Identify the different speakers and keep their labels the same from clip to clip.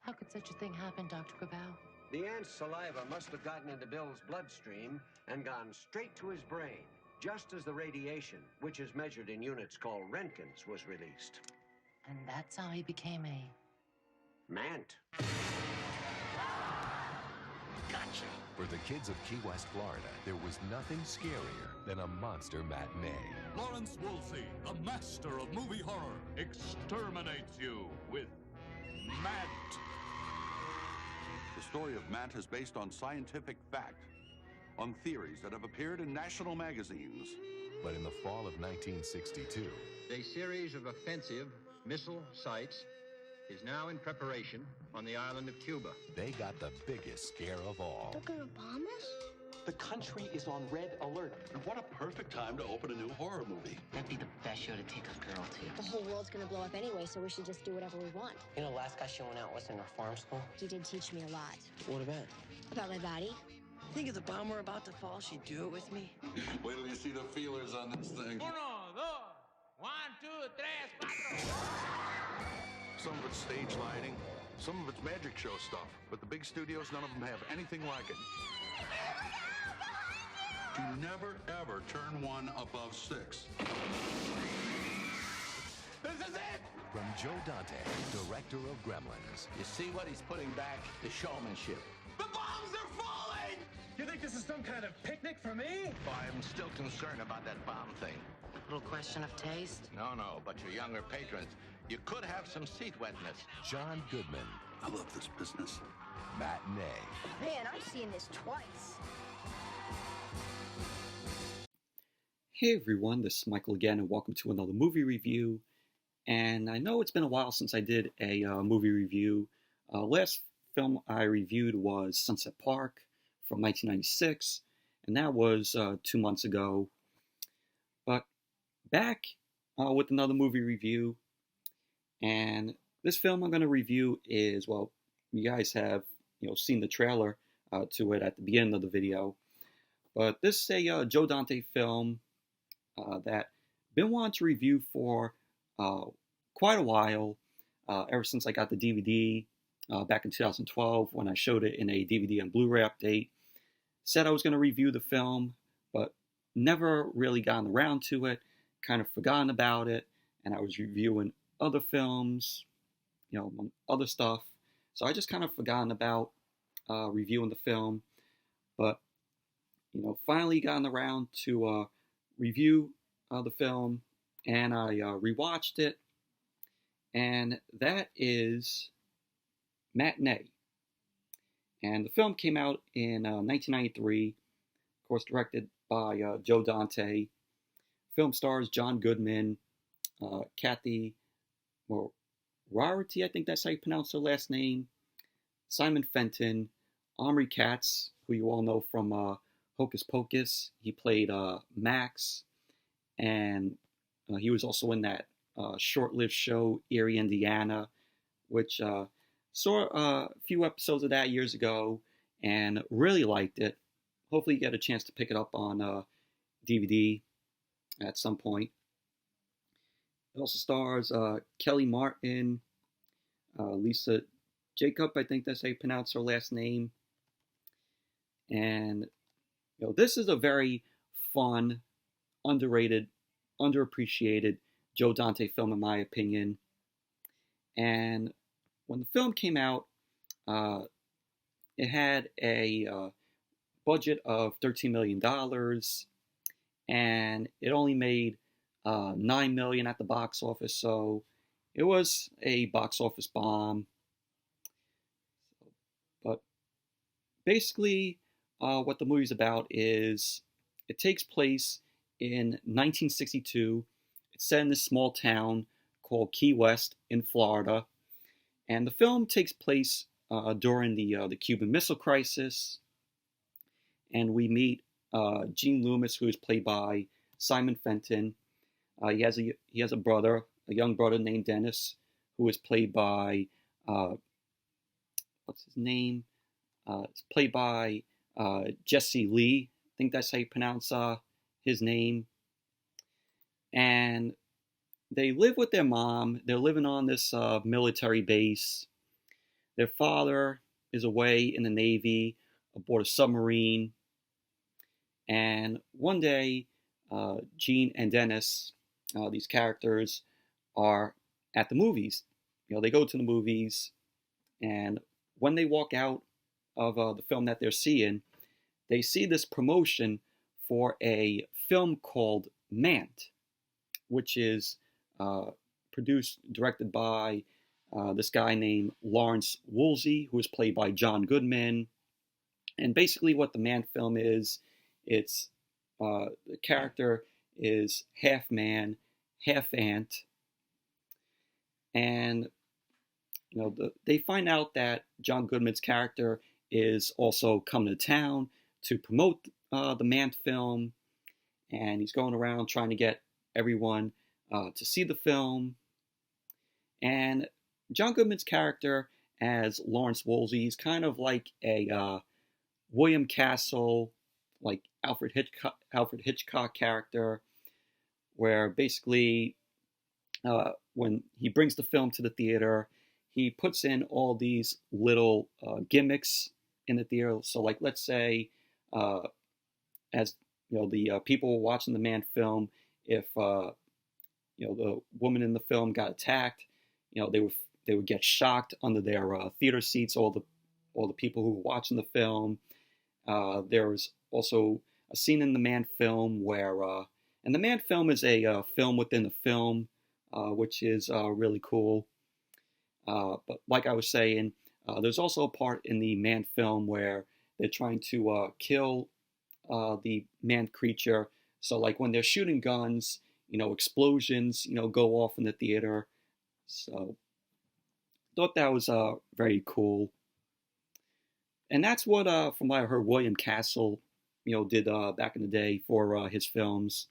Speaker 1: How could such a thing happen, Dr. Grabau?
Speaker 2: The ant's saliva must have gotten into Bill's bloodstream and gone straight to his brain, just as the radiation, which is measured in units called Roentgens, was released.
Speaker 1: And that's how he became a...
Speaker 2: Mant.
Speaker 3: Gotcha.
Speaker 4: For the kids of Key West, Florida, there was nothing scarier than a monster matinee.
Speaker 5: Lawrence Wolfe, the master of movie horror, exterminates you with Mant.
Speaker 6: The story of Mant is based on scientific fact, on theories that have appeared in national magazines.
Speaker 4: But in the fall of 1962,
Speaker 7: a series of offensive missile sites is now in preparation on the island of Cuba.
Speaker 4: they got the biggest scare of all.
Speaker 8: They're gonna bomb us?
Speaker 3: The country is on red alert.
Speaker 6: And what a perfect time to open a new horror movie.
Speaker 1: That'd be the best show to take a girl to.
Speaker 8: The whole world's gonna blow up anyway, so we should just do whatever we want.
Speaker 9: You know, last guy she went out with in reform school?
Speaker 8: He did teach me a lot.
Speaker 9: What about?
Speaker 8: About my body.
Speaker 9: Think if the bomb were about to fall, she'd do it with me?
Speaker 6: Wait till you see the feelers on this thing.
Speaker 10: 1, 2, 3, 4.
Speaker 6: Some of it's stage lighting, some of it's magic show stuff, but the big studios, none of them have anything like it. Do never, ever turn one above 6.
Speaker 10: This is it!
Speaker 4: From Joe Dante, director of Gremlins,
Speaker 3: You see what he's putting back? The showmanship.
Speaker 10: The bombs are falling!
Speaker 11: You think this is some kind of picnic for me?
Speaker 3: I'm still concerned about that bomb thing.
Speaker 1: Little question of taste?
Speaker 3: No, but your younger patrons, you could have some seat wetness.
Speaker 4: John Goodman,
Speaker 6: I love this business.
Speaker 4: Matinee.
Speaker 8: Man, I've seen this twice.
Speaker 12: Hey everyone, this is Michael again, and welcome to another movie review. And I know it's been a while since I did a movie review. Last film I reviewed was Sunset Park from 1996, and that was 2 months ago. But back with another movie review, and this film I'm going to review is, well, you guys have seen the trailer to it at the beginning of the video. But this is a Joe Dante film that I've been wanting to review for quite a while, ever since I got the DVD back in 2012 when I showed it in a DVD and Blu-ray update. Said I was going to review the film, but never really gotten around to it, kind of forgotten about it, and I was reviewing other films, other stuff, so I just kind of forgotten about reviewing the film, but finally gotten around to review the film, and I rewatched it, and that is Matinee. And the film came out in 1993, of course directed by Joe Dante. Film stars John Goodman, Cathy Moriarty, I think that's how you pronounce her last name, Simon Fenton, Omri Katz, who you all know from Hocus Pocus. He played Max, and he was also in that short-lived show Erie, Indiana, which saw a few episodes of that years ago and really liked it. Hopefully you get a chance to pick it up on DVD at some point. It also stars Kellie Martin, Lisa Jakub, I think that's how you pronounce her last name. And this is a very fun, underrated, underappreciated Joe Dante film, in my opinion. And when the film came out, it had a budget of $13 million, and it only made $9 million at the box office, so it was a box office bomb. But basically, what the movie's about is it takes place in 1962. It's set in this small town called Key West in Florida, and the film takes place during the Cuban Missile Crisis, and we meet Gene Loomis, who is played by Simon Fenton. He has a brother, a young brother named Dennis, who is played by what's his name? It's played by Jesse Lee. I think that's how you pronounce his name. And they live with their mom. They're living on this military base. Their father is away in the Navy aboard a submarine. And one day, Jean and Dennis, these characters, are at the movies. They go to the movies, and when they walk out of the film that they're seeing, they see this promotion for a film called Mant, which is directed by this guy named Lawrence Woolsey, who is played by John Goodman. And basically what the Mant film is, it's the character is half man, half ant. And they find out that John Goodman's character is also coming to town to promote the Mant film, and he's going around trying to get everyone to see the film. And John Goodman's character as Lawrence Woolsey is kind of like a William Castle, like Alfred Hitchcock character, where basically when he brings the film to the theater, he puts in all these little gimmicks in the theater. So, like, let's say, as the people watching the Mant film, if the woman in the film got attacked, they would get shocked under their theater seats. All the people who were watching the film. There was also a scene in the Mant film where, and the Mant film is a film within a film, which is really cool. But like I was saying, there's also a part in the Mant film where they're trying to kill the Mant creature. So like when they're shooting guns, explosions, go off in the theater. So thought that was very cool. And that's what, from what I heard, William Castle, did back in the day for his films.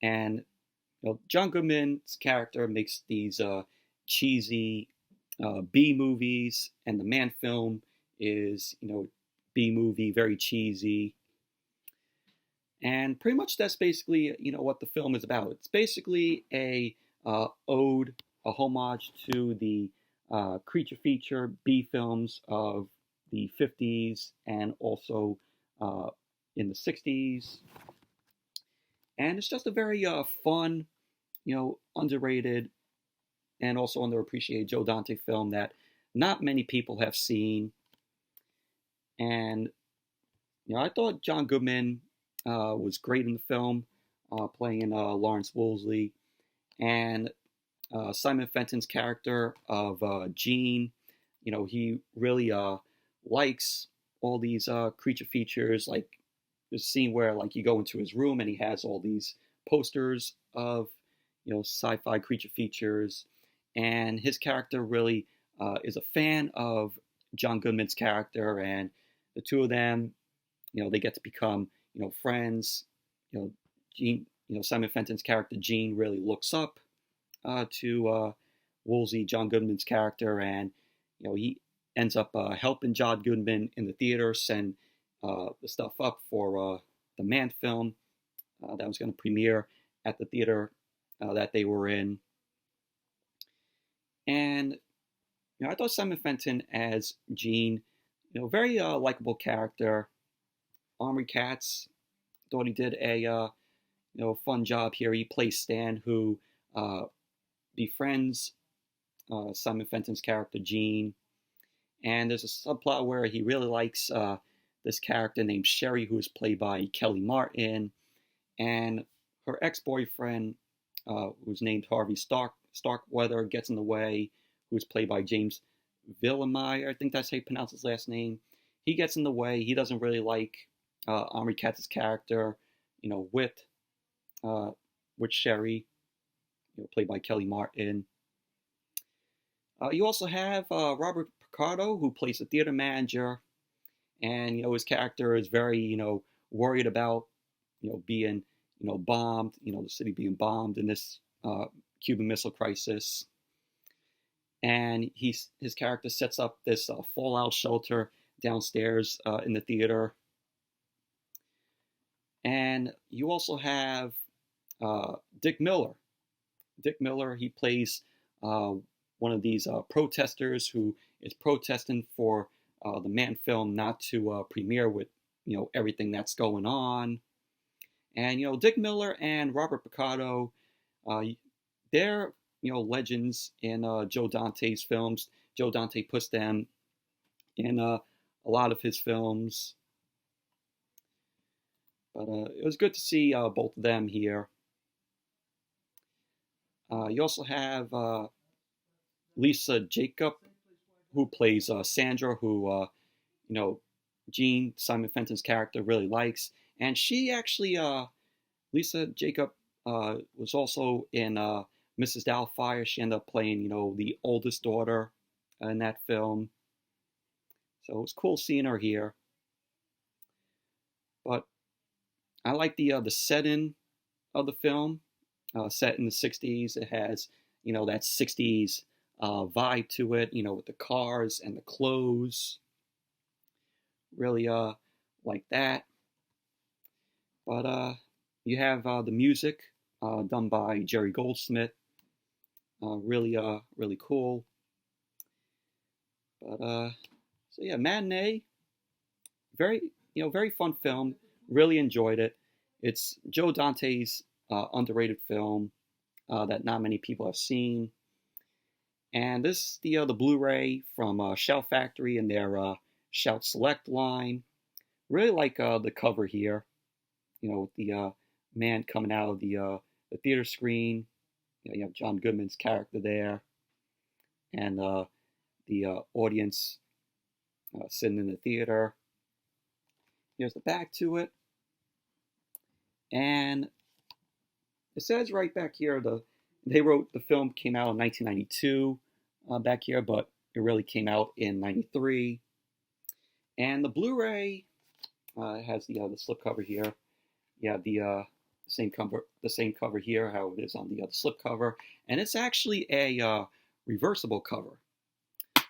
Speaker 12: And John Goodman's character makes these cheesy B movies, and the Mant film is, B movie, very cheesy. And pretty much that's basically, what the film is about. It's basically a ode, a homage to the creature feature B films of the 50s and also in the 60s. And it's just a very fun, underrated and also underappreciated Joe Dante film that not many people have seen. And, I thought John Goodman was great in the film, playing Lawrence Woolsey. And Simon Fenton's character of Gene, he really likes all these creature features. Like there's a scene where like you go into his room and he has all these posters of sci-fi creature features, and his character really is a fan of John Goodman's character, and the two of them, they get to become friends. Gene, Simon Fenton's character Gene really looks up to Woolsey, John Goodman's character, and he ends up helping John Goodman in the theater send the stuff up for the Mant film that was going to premiere at the theater that they were in. And I thought Simon Fenton as Gene, very likable character. Omri Katz, thought he did a fun job here. He plays Stan, who befriends Simon Fenton's character Gene. And there's a subplot where he really likes this character named Sherry, who is played by Kellie Martin, and her ex-boyfriend, who's named Harvey Starkweather, gets in the way, who's played by James Villemeyer. I think that's how you pronounce his last name. He gets in the way. He doesn't really like Omri Katz's character, with Sherry, played by Kellie Martin. You also have Robert Picardo, who plays the theater manager, and his character is very worried about being bombed, the city being bombed in this Cuban Missile Crisis, and his character sets up this fallout shelter downstairs in the theater. And you also have Dick Miller. Dick Miller, he plays one one of these protesters who is protesting for the Man film not to premiere with everything that's going on. And Dick Miller and Robert Picardo, they're legends in Joe Dante's films. Joe Dante puts them in a lot of his films. But it was good to see both of them here. You also have Lisa Jakub, who plays Sandra, who Gene, Simon Fenton's character, really likes. And she actually, Lisa Jakub, was also in Mrs. Doubtfire. She ended up playing, the oldest daughter in that film. So it was cool seeing her here. But I like the setting of the film, set in the 60s. It has, that 60s vibe to it, with the cars and the clothes. Really like that. But you have the music done by Jerry Goldsmith. Really cool. But so yeah, Matinee. Very fun film. Really enjoyed it. It's Joe Dante's underrated film that not many people have seen. And this is the Blu-ray from Shout Factory and their Shout Select line. Really like the cover here. With the man coming out of the theater screen. You have John Goodman's character there. And the audience sitting in the theater. Here's the back to it. And it says right back here, they wrote the film came out in 1992 back here, but it really came out in 93. And the Blu-ray has the slipcover here. You have the same cover here, how it is on the other slipcover, and it's actually a reversible cover.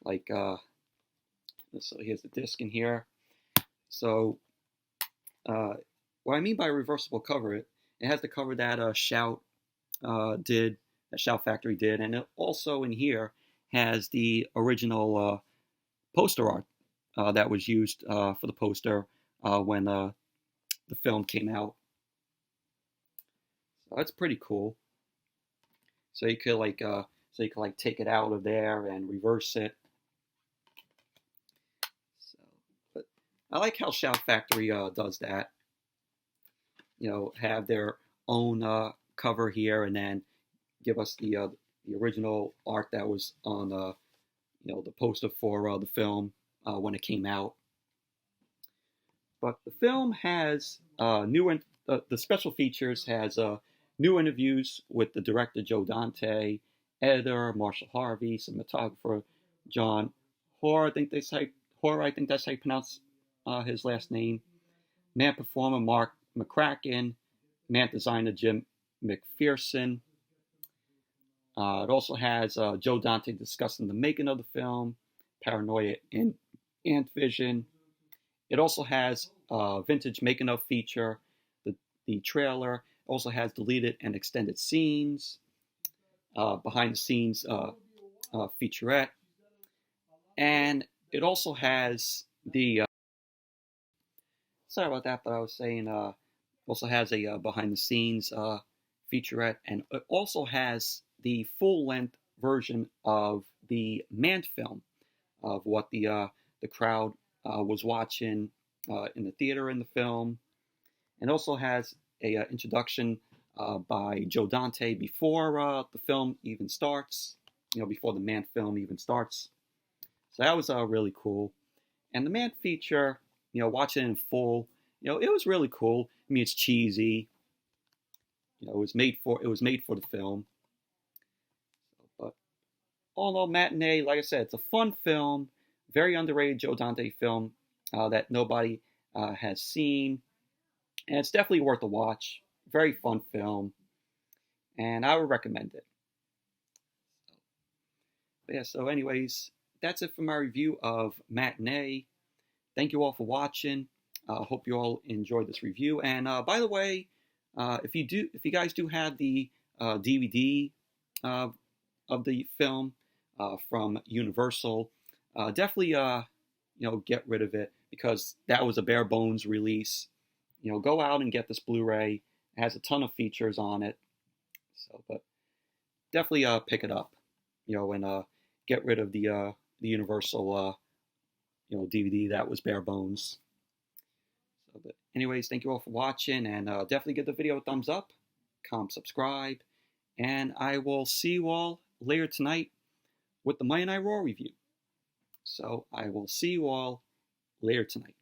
Speaker 12: Like, so here's the disc in here. So, what I mean by reversible cover, it has the cover that Shout Factory did, and it also in here has the original poster art that was used for the poster when the film came out. So that's pretty cool. So you could take it out of there and reverse it. So, but I like how Shout Factory does that. Have their own cover here, and then give us the original art that was on the poster for the film when it came out. But the film has the special features has new interviews with the director Joe Dante, editor Marshall Harvey, cinematographer John Hoare. I think that's how you pronounce his last name. Man performer Mark McCracken, man designer Jim McPherson. It also has Joe Dante discussing the making of the film, paranoia and ant vision. It also has vintage making of feature, the trailer. It also has deleted and extended scenes, behind the scenes featurette, and it also has the sorry about that, but I was saying also has a behind the scenes featurette, and it also has the full length version of the Man film of what the crowd was watching in the theater in the film, and also has a introduction by Joe Dante before the film even starts, before the Man film even starts. So that was really cool. And the Man feature, watching it in full, it was really cool. I mean, it's cheesy. It was made for the film. But all in all, Matinee, like I said, it's a fun film, very underrated Joe Dante film that nobody has seen. And it's definitely worth a watch. Very fun film. And I would recommend it. But yeah, so anyways, that's it for my review of Matinee. Thank you all for watching. Hope you all enjoyed this review. And by the way, if you guys do have the DVD of the film, from Universal. Definitely, get rid of it because that was a bare bones release. Go out and get this Blu-ray. It has a ton of features on it. So, but definitely pick it up, and get rid of the Universal, DVD that was bare bones. So, but anyways, thank you all for watching, and definitely give the video a thumbs up, comment, subscribe, and I will see you all later tonight with the Matinee Raw review. So I will see you all later tonight.